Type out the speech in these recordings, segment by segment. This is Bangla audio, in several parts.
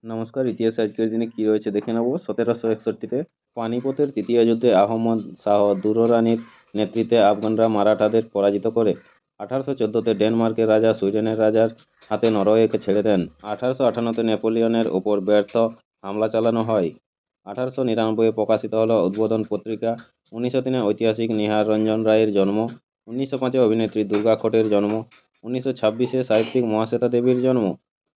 নমস্কার, ইতিহাসে আজকের দিনে কি রয়েছে দেখে নেব। 1761-তে পানিপথের তৃতীয় যুদ্ধে আহমদ শাহ দুররানির নেতৃত্বে আফগানরা মারাঠাদের পরাজিত করে। 1814-তে ডেনমার্কের রাজা সুইডেনের রাজার হাতে নরওয়েকে ছেড়ে দেন। 1858-তে নেপোলিয়নের ওপর ব্যর্থ হামলা চালানো হয়। 1899-এ প্রকাশিত হলো উদ্বোধন পত্রিকা। 1903-এ ঐতিহাসিক নিহার রঞ্জন রায়ের জন্ম। 1905-এ অভিনেত্রী দুর্গা খোটের জন্ম। 1926-এ সাহিত্যিক মহাশ্বেতা দেবীর জন্ম।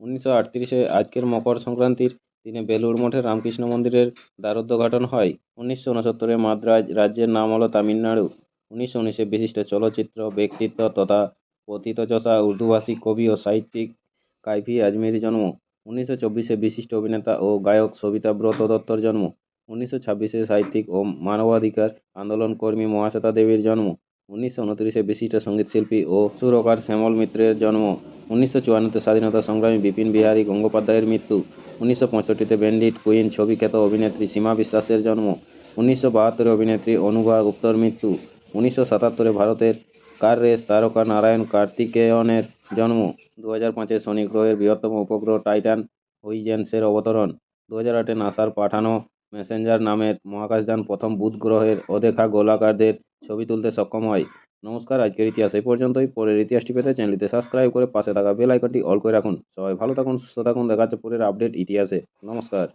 1938-এ আজকের মকর সংক্রান্তির দিনে বেলুড় মঠে রামকৃষ্ণ মন্দিরের দ্বারোদ্ঘাটন হয়। 1969-এ মাদ্রাজ রাজ্যের নাম হলো তামিলনাড়ু। 1919-এ বিশিষ্ট চলচ্চিত্র ব্যক্তিত্ব তথা প্রথিতযশা উর্দুভাষী কবি ও সাহিত্যিক কাইফি আজমির জন্ম। 1924-এ বিশিষ্ট অভিনেতা ও গায়ক সবিতা ব্রত দত্তর জন্ম। 1926-এ সাহিত্যিক ও মানবাধিকার আন্দোলন কর্মী মহাশ্বেতা দেবীর জন্ম। 1929-এ বিশিষ্ট সঙ্গীতশিল্পী ও সুরকার শ্যামল মিত্রের জন্ম। 1954-তে স্বাধীনতা সংগ্রামী বিপিন বিহারী গঙ্গোপাধ্যায়ের মৃত্যু। 1965-তে ব্যান্ডিট কুইন ছবি খ্যাত অভিনেত্রী সীমা বিশ্বাসের জন্ম। 1972-এ অভিনেত্রী অনুভা গুপ্তর মৃত্যু। 1977-এ ভারতের কার রেস তারকা নারায়ণ কার্তিকেয়নের জন্ম। 2005-এ শনি গ্রহের বৃহত্তম উপগ্রহ টাইটান হুইজেন্সের অবতরণ। 2008-এ নাসার পাঠানো মেসেঞ্জার নামের মহাকাশযান প্রথম বুধ গ্রহের অদেখা গোলাকারদের ছবি তুলতে সক্ষম হয়। নমস্কার, আজকের ইতিহাস এই পর্যন্তই। পরের ইতিহাসটি পেতে চ্যানেলটি সাবস্ক্রাইব করে পাশে থাকা বেল আইকনটি অল করে রাখুন। সবাই ভালো থাকুন, সুস্থ থাকুন। দেখা হচ্ছে পরের আপডেট ইতিহাসে। নমস্কার।